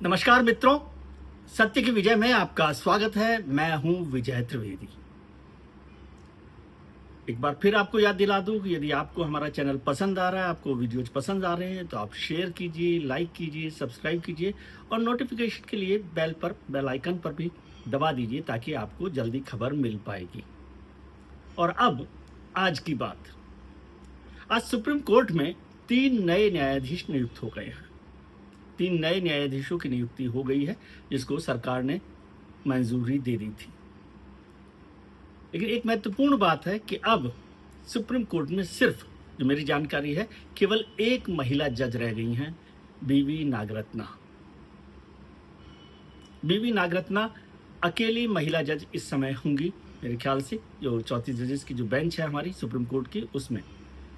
नमस्कार मित्रों, सत्य की विजय में आपका स्वागत है। मैं हूं विजय त्रिवेदी। एक बार फिर आपको याद दिला दूं कि यदि आपको हमारा चैनल पसंद आ रहा है, आपको वीडियोज पसंद आ रहे हैं, तो आप शेयर कीजिए, लाइक कीजिए, सब्सक्राइब कीजिए और नोटिफिकेशन के लिए बेल आइकन पर भी दबा दीजिए ताकि आपको जल्दी खबर मिल पाएगी। और अब आज की बात। आज सुप्रीम कोर्ट में 3 नए न्यायाधीश नियुक्त हो गए हैं। 3 नए न्यायाधीशों की नियुक्ति हो गई है, जिसको सरकार ने मंजूरी दे दी थी। लेकिन एक महत्वपूर्ण बात है कि अब सुप्रीम कोर्ट में सिर्फ, जो मेरी जानकारी है, केवल एक महिला जज रह गई हैं, बीवी नागरत्ना। बीवी नागरत्ना अकेली महिला जज इस समय होंगी मेरे ख्याल से, जो 34 जजेस की जो बेंच है हमारी सुप्रीम कोर्ट की, उसमें।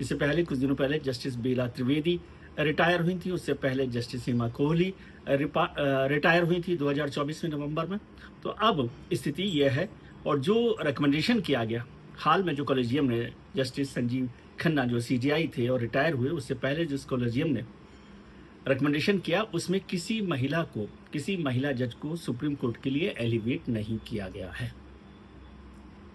इससे पहले कुछ दिनों पहले जस्टिस बेला त्रिवेदी रिटायर हुई थी। उससे पहले जस्टिस सीमा कोहली रिटायर हुई थी 2024 में नवंबर में। तो अब स्थिति यह है, और जो रिकमेंडेशन किया गया हाल में, जो कॉलेजियम ने, जस्टिस संजीव खन्ना जो सीजेआई थे और रिटायर हुए, उससे पहले जिस कॉलेजियम ने रिकमेंडेशन किया, उसमें किसी महिला जज को सुप्रीम कोर्ट के लिए एलिवेट नहीं किया गया है।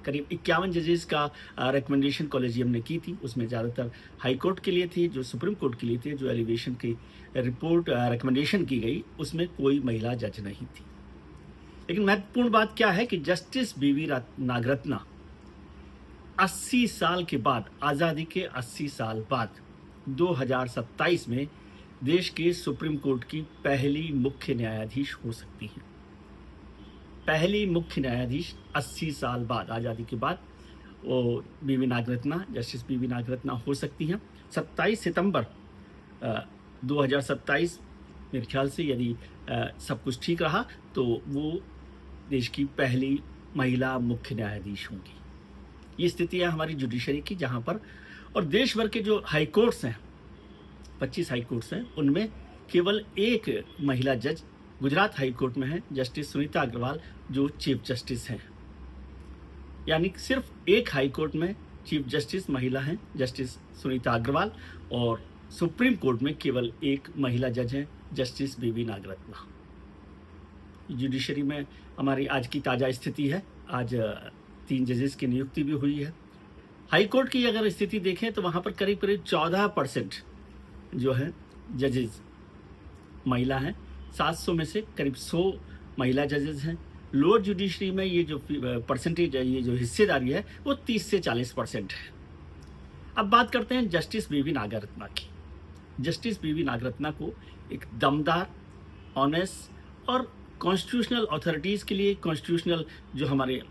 करीब 51 जजेस का रिकमेंडेशन कॉलेजियम ने की थी। उसमें ज़्यादातर हाई कोर्ट के लिए थी, जो सुप्रीम कोर्ट के लिए थे। जो एलिवेशन की रिपोर्ट रिकमेंडेशन की गई, उसमें कोई महिला जज नहीं थी। लेकिन महत्वपूर्ण बात क्या है कि जस्टिस बीवी नागरत्ना 80 साल के बाद, आज़ादी के 80 साल बाद 2027 में देश के सुप्रीम कोर्ट की पहली मुख्य न्यायाधीश हो सकती हैं। पहली मुख्य न्यायाधीश 80 साल बाद, आज़ादी के बाद, वो बीवी नागरत्ना, जस्टिस बीवी नागरत्ना हो सकती हैं। 27 सितंबर 2027 मेरे ख्याल से, यदि सब कुछ ठीक रहा, तो वो देश की पहली महिला मुख्य न्यायाधीश होंगी। ये स्थिति है हमारी जुडिशरी की, जहाँ पर, और देश भर के जो हाई कोर्ट्स हैं, 25 हाई कोर्ट्स हैं, उनमें केवल एक महिला जज गुजरात हाई कोर्ट में है, जस्टिस सुनीता अग्रवाल, जो चीफ जस्टिस हैं। यानी सिर्फ एक हाई कोर्ट में चीफ जस्टिस महिला हैं, जस्टिस सुनीता अग्रवाल, और सुप्रीम कोर्ट में केवल एक महिला जज हैं, जस्टिस बीवी नागरत्ना। जुडिशरी में हमारी आज की ताज़ा स्थिति है। आज 3 जजेस की नियुक्ति भी हुई है। हाई कोर्ट की अगर स्थिति देखें तो वहाँ पर करीब करीब 14% जो है जजेस महिला हैं। 700 में से करीब 100 महिला जजेस हैं। लोअर जुडिशरी में ये जो परसेंटेज है, ये जो हिस्सेदारी है, वो 30 से 40% है। अब बात करते हैं जस्टिस बीवी नागरत्ना की। जस्टिस बीवी नागरत्ना को एक दमदार, ऑनेस्ट और कॉन्स्टिट्यूशनल अथॉरिटीज़ के लिए, कॉन्स्टिट्यूशनल जो हमारे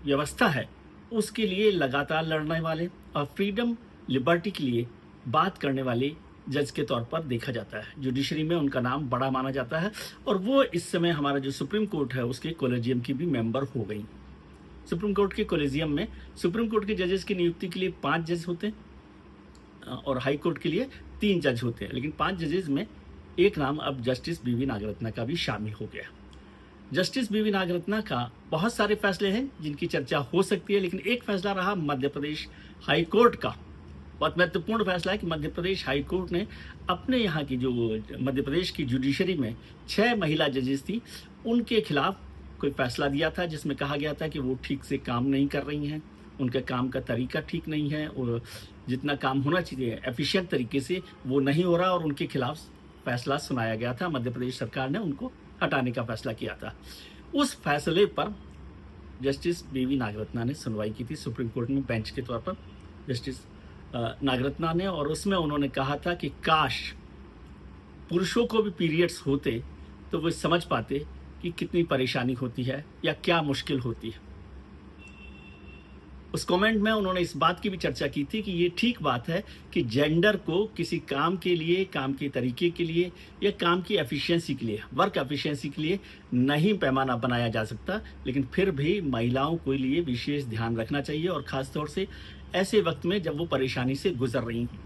व्यवस्था है उसके लिए लगातार लड़ने वाले और फ्रीडम लिबर्टी के लिए बात करने वाले जज के तौर पर देखा जाता है। जुडिशरी में उनका नाम बड़ा माना जाता है, और वो इस समय हमारा जो सुप्रीम कोर्ट है उसके कॉलेजियम की भी मेंबर हो गई। सुप्रीम कोर्ट के कॉलेजियम में सुप्रीम कोर्ट के जजेस की नियुक्ति के लिए 5 जज होते हैं और हाई कोर्ट के लिए 3 जज होते हैं। लेकिन 5 जजेस में एक नाम अब जस्टिस बीवी नागरत्ना का भी शामिल हो गया। जस्टिस बीवी नागरत्ना का बहुत सारे फैसले हैं जिनकी चर्चा हो सकती है, लेकिन एक फैसला रहा मध्य प्रदेश हाई कोर्ट का। बहुत महत्वपूर्ण फैसला है कि मध्य प्रदेश हाई कोर्ट ने अपने यहाँ की, जो मध्य प्रदेश की जुडिशरी में 6 महिला जजेस थी, उनके खिलाफ कोई फैसला दिया था, जिसमें कहा गया था कि वो ठीक से काम नहीं कर रही हैं, उनके काम का तरीका ठीक नहीं है, और जितना काम होना चाहिए एफिशिएंट तरीके से वो नहीं हो रहा, और उनके खिलाफ फैसला सुनाया गया था। मध्य प्रदेश सरकार ने उनको हटाने का फैसला किया था। उस फैसले पर जस्टिस बीवी नागरत्ना ने सुनवाई की थी सुप्रीम कोर्ट में बेंच के तौर पर, जस्टिस नागरत्ना ने। और उसमें उन्होंने कहा था कि काश पुरुषों को भी पीरियड्स होते तो वो समझ पाते कि कितनी परेशानी होती है या क्या मुश्किल होती है। उस कमेंट में उन्होंने इस बात की भी चर्चा की थी कि ये ठीक बात है कि जेंडर को किसी काम के लिए, काम के तरीके के लिए या काम की एफिशिएंसी के लिए, वर्क एफिशिएंसी के लिए नहीं पैमाना बनाया जा सकता, लेकिन फिर भी महिलाओं के लिए विशेष ध्यान रखना चाहिए, और ख़ास तौर से ऐसे वक्त में जब वो परेशानी से गुजर रही हैं।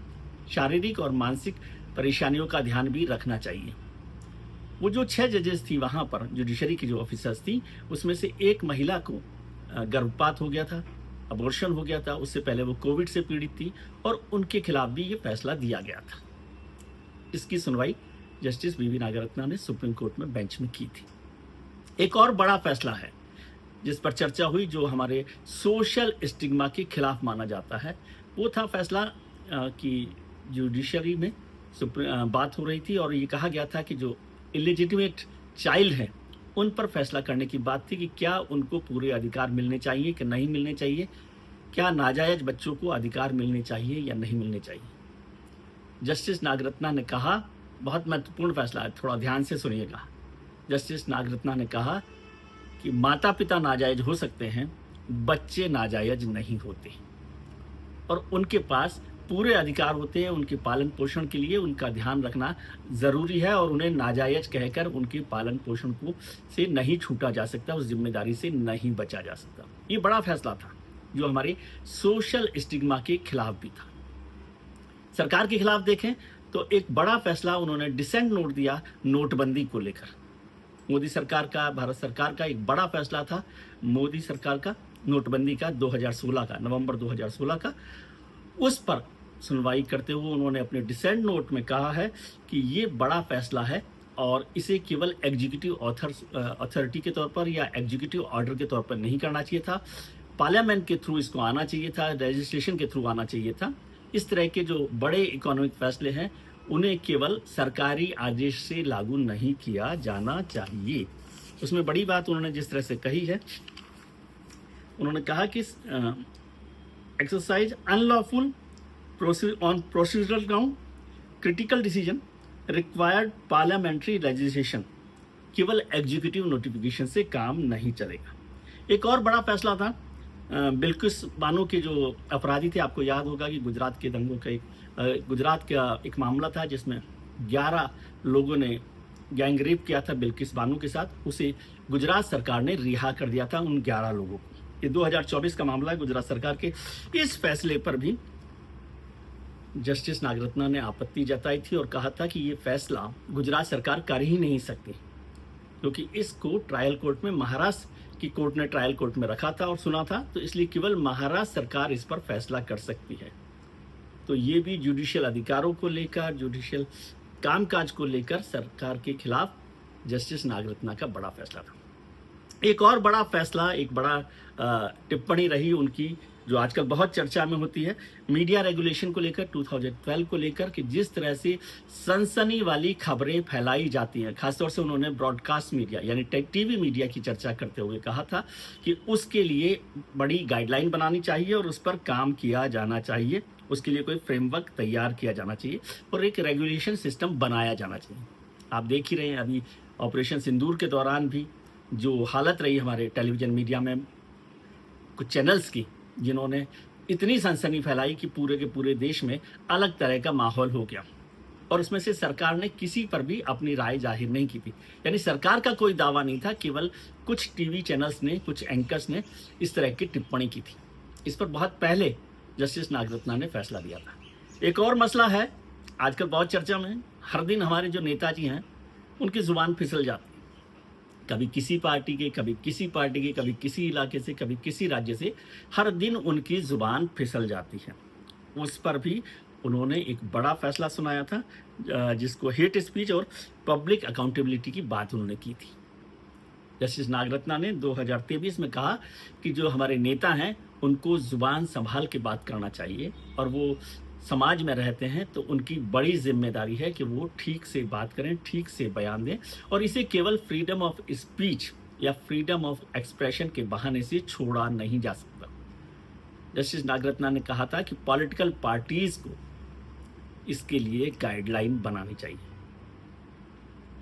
शारीरिक और मानसिक परेशानियों का ध्यान भी रखना चाहिए। वो जो 6 जजेस थी वहाँ पर, जुडिशरी की जो ऑफिसर्स थी, उसमें से एक महिला को गर्भपात हो गया था, अबॉर्शन हो गया था। उससे पहले वो कोविड से पीड़ित थी, और उनके खिलाफ भी ये फैसला दिया गया था। इसकी सुनवाई जस्टिस वीवी नागरत्ना ने सुप्रीम कोर्ट में बेंच में की थी। एक और बड़ा फैसला है जिस पर चर्चा हुई, जो हमारे सोशल स्टिग्मा के खिलाफ माना जाता है, वो था फैसला कि जुडिशरी में बात हो रही थी और ये कहा गया था कि जो इलिजिटिमेट चाइल्ड हैं उन पर फैसला करने की बात थी कि क्या उनको पूरे अधिकार मिलने चाहिए कि नहीं मिलने चाहिए, क्या नाजायज बच्चों को अधिकार मिलने चाहिए या नहीं मिलने चाहिए। जस्टिस नागरत्ना ने कहा, बहुत महत्वपूर्ण फैसला है, थोड़ा ध्यान से सुनिएगा। जस्टिस नागरत्ना ने कहा कि माता पिता नाजायज हो सकते हैं, बच्चे नाजायज नहीं होते और उनके पास पूरे अधिकार होते हैं उनके पालन पोषण के लिए। उनका ध्यान रखना ज़रूरी है और उन्हें नाजायज कहकर उनके पालन पोषण को से नहीं छूटा जा सकता, उस जिम्मेदारी से नहीं बचा जा सकता। ये बड़ा फैसला था जो हमारे सोशल स्टिग्मा के खिलाफ भी था। सरकार के खिलाफ देखें तो एक बड़ा फैसला उन्होंने डिसेंट नोट दिया नोटबंदी को लेकर। मोदी सरकार का, भारत सरकार का एक बड़ा फैसला था मोदी सरकार का नोटबंदी का 2016 का, नवंबर 2016 का। उस पर सुनवाई करते हुए उन्होंने अपने डिसेंट नोट में कहा है कि ये बड़ा फैसला है और इसे केवल एग्जीक्यूटिव अथॉरिटी के तौर पर या एग्जीक्यूटिव ऑर्डर के तौर पर नहीं करना चाहिए था, पार्लियामेंट के थ्रू इसको आना चाहिए था, रजिस्ट्रेशन के थ्रू आना चाहिए था। इस तरह के जो बड़े इकोनॉमिक फैसले हैं उन्हें केवल सरकारी आदेश से लागू नहीं किया जाना चाहिए। उसमें बड़ी बात उन्होंने जिस तरह से कही है, उन्होंने कहा कि exercise unlawful on procedural ground critical decision required parliamentary legislation, केवल एग्जीक्यूटिव नोटिफिकेशन से काम नहीं चलेगा। एक और बड़ा फैसला था बिल्किस बानो के जो अपराधी थे, आपको याद होगा कि गुजरात के दंगों का गुजरात का एक मामला था जिसमें 11 लोगों ने गैंग रेप किया था बिल्किस बानो के साथ। उसे गुजरात सरकार ने रिहा कर दिया था उन 11 लोगों को। ये 2024 का मामला है गुजरात सरकार के। इस फैसले पर भी जस्टिस नागरत्ना ने आपत्ति जताई थी और कहा था कि ये फैसला गुजरात सरकार कर ही नहीं सकती, क्योंकि इसको ट्रायल कोर्ट में, महाराष्ट्र की कोर्ट ने ट्रायल कोर्ट में रखा था और सुना था, तो इसलिए केवल महाराष्ट्र सरकार इस पर फैसला कर सकती है। तो ये भी जुडिशियल अधिकारों को लेकर, जुडिशियल कामकाज को लेकर सरकार के खिलाफ जस्टिस नागरत्ना का बड़ा फैसला था। एक और बड़ा फैसला, एक बड़ा टिप्पणी रही उनकी जो आजकल बहुत चर्चा में होती है, मीडिया रेगुलेशन को लेकर, 2012 को लेकर, कि जिस तरह से सनसनी वाली खबरें फैलाई जाती हैं, खासतौर से उन्होंने ब्रॉडकास्ट मीडिया यानी टीवी मीडिया की चर्चा करते हुए कहा था कि उसके लिए बड़ी गाइडलाइन बनानी चाहिए और उस पर काम किया जाना चाहिए, उसके लिए कोई फ्रेमवर्क तैयार किया जाना चाहिए और एक रेगुलेशन सिस्टम बनाया जाना चाहिए। आप देख ही रहे हैं अभी ऑपरेशन सिंदूर के दौरान भी जो हालत रही हमारे टेलीविज़न मीडिया में कुछ चैनल्स की, जिन्होंने इतनी सनसनी फैलाई कि पूरे के पूरे देश में अलग तरह का माहौल हो गया और उसमें से सरकार ने किसी पर भी अपनी राय जाहिर नहीं की थी। यानी सरकार का कोई दावा नहीं था, केवल कुछ टीवी चैनल्स ने, कुछ एंकर्स ने इस तरह की टिप्पणी की थी। इस पर बहुत पहले जस्टिस नागरत्ना ने फैसला दिया था। एक और मसला है आजकल बहुत चर्चा में, हर दिन हमारे जो नेताजी हैं उनकी ज़ुबान फिसल जाती है, कभी किसी पार्टी के, कभी किसी पार्टी के, कभी किसी इलाके से, कभी किसी राज्य से, हर दिन उनकी ज़ुबान फिसल जाती है। उस पर भी उन्होंने एक बड़ा फैसला सुनाया था जिसको हेट स्पीच और पब्लिक अकाउंटेबिलिटी की बात उन्होंने की थी। जस्टिस नागरत्ना ने 2023 में कहा कि जो हमारे नेता हैं उनको ज़ुबान संभाल के बात करना चाहिए और वो समाज में रहते हैं तो उनकी बड़ी जिम्मेदारी है कि वो ठीक से बात करें, ठीक से बयान दें और इसे केवल फ्रीडम ऑफ स्पीच या फ्रीडम ऑफ एक्सप्रेशन के बहाने से छोड़ा नहीं जा सकता। जस्टिस नागरत्ना ने कहा था कि पॉलिटिकल पार्टीज़ को इसके लिए गाइडलाइन बनानी चाहिए।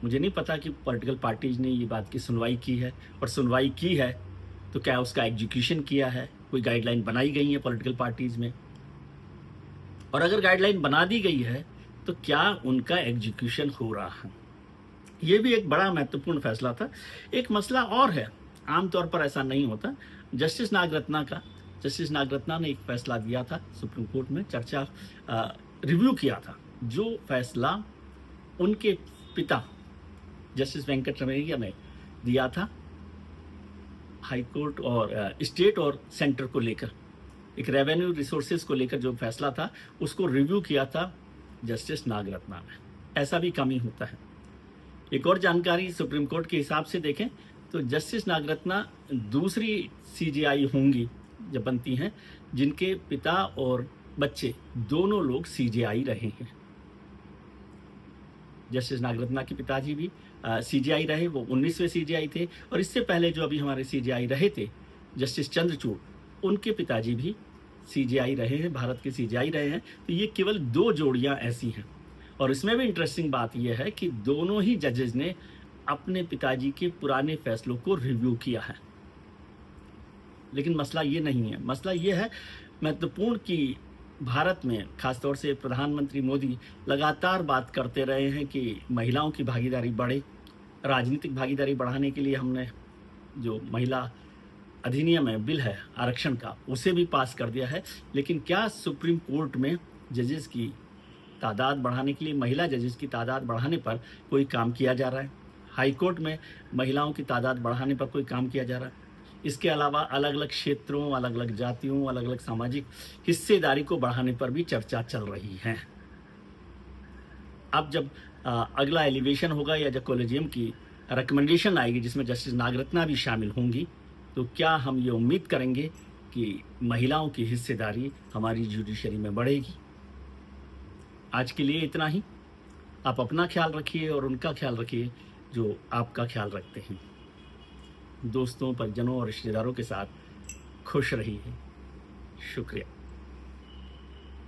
मुझे नहीं पता कि पॉलिटिकल पार्टीज ने ये बात की सुनवाई की है, और सुनवाई की है तो क्या उसका एग्जीक्यूशन किया है, कोई गाइडलाइन बनाई गई है पॉलिटिकल पार्टीज़ में, और अगर गाइडलाइन बना दी गई है तो क्या उनका एग्जीक्यूशन हो रहा है। ये भी एक बड़ा महत्वपूर्ण फैसला था। एक मसला और है, आमतौर पर ऐसा नहीं होता। जस्टिस नागरत्ना ने एक फैसला दिया था सुप्रीम कोर्ट में, चर्चा रिव्यू किया था, जो फैसला उनके पिता जस्टिस वेंकटरमैया ने दिया था हाई कोर्ट और स्टेट और सेंटर को लेकर, एक रेवेन्यू रिसोर्सेज को लेकर जो फैसला था उसको रिव्यू किया था जस्टिस नागरत्ना ने। ऐसा भी कम ही होता है। एक और जानकारी सुप्रीम कोर्ट के हिसाब से देखें तो जस्टिस नागरत्ना दूसरी सीजेआई होंगी जब बनती हैं जिनके पिता और बच्चे दोनों लोग सीजेआई रहे हैं। जस्टिस नागरत्ना के पिताजी भी सीजेआई रहे, वो 19वें सीजेआई थे, और इससे पहले जो अभी हमारे सीजेआई रहे थे जस्टिस चंद्रचूड़, उनके पिताजी भी सीजेआई रहे हैं, भारत के सीजेआई रहे हैं। तो ये केवल 2 जोड़ियां ऐसी हैं। और इसमें भी इंटरेस्टिंग बात यह है कि दोनों ही जजेस ने अपने पिताजी के पुराने फैसलों को रिव्यू किया है। लेकिन मसला ये नहीं है, मसला ये है महत्वपूर्ण कि भारत में खासतौर से प्रधानमंत्री मोदी लगातार बात करते रहे हैं कि महिलाओं की भागीदारी बढ़े। राजनीतिक भागीदारी बढ़ाने के लिए हमने जो महिला अधिनियम है, बिल है आरक्षण का, उसे भी पास कर दिया है। लेकिन क्या सुप्रीम कोर्ट में जजेस की तादाद बढ़ाने के लिए, महिला जजेस की तादाद बढ़ाने पर कोई काम किया जा रहा है? हाई कोर्ट में महिलाओं की तादाद बढ़ाने पर कोई काम किया जा रहा है? इसके अलावा अलग अलग क्षेत्रों, अलग अलग जातियों, अलग अलग सामाजिक हिस्सेदारी को बढ़ाने पर भी चर्चा चल रही है। अब जब अगला एलिवेशन होगा या जब कॉलेजियम की रिकमेंडेशन आएगी जिसमें जस्टिस नागरत्ना भी शामिल होंगी, तो क्या हम ये उम्मीद करेंगे कि महिलाओं की हिस्सेदारी हमारी जुडिशरी में बढ़ेगी? आज के लिए इतना ही। आप अपना ख्याल रखिए और उनका ख्याल रखिए जो आपका ख्याल रखते हैं। दोस्तों, परिजनों और रिश्तेदारों के साथ खुश रहिए। शुक्रिया।